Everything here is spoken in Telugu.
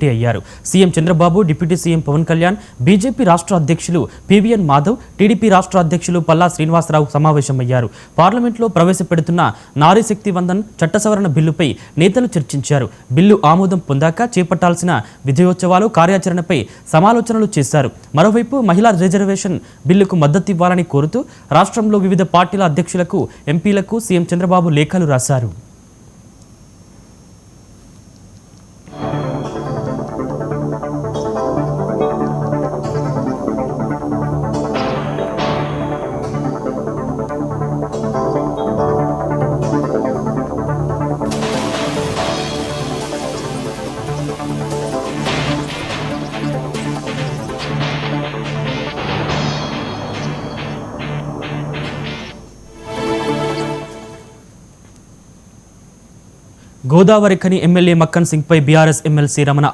అయ్యారు. CM Chandrababu, deputy CM Pawan Kalyan, BJP రాష్ట్ర అధ్యక్షులు పీవీఎన్ మాధవ్, టీడీపీ రాష్ట్ర అధ్యక్షులు పల్లా శ్రీనివాసరావు సమావేశమయ్యారు. పార్లమెంట్లో ప్రవేశపెడుతున్న నారీ శక్తి వందన్ చట్ట సవరణ బిల్లుపై నేతలు చర్చించారు. బిల్లు ఆమోదం పొందాక చేపట్టాల్సిన విజయోత్సవాలు, కార్యాచరణపై సమాలోచనలు చేశారు. మరోవైపు మహిళా రిజర్వేషన్ బిల్లుకు మద్దతివ్వాలని కోరుతూ రాష్ట్రంలో వివిధ పార్టీల అధ్యక్షులకు, ఎంపీలకు సీఎం చంద్రబాబు లేఖలు రాశారు. గోదావరి ఖని ఎమ్మెల్యే మక్కన్ సింగ్ పై బీఆర్ఎస్ ఎమ్మెల్సీ రమణ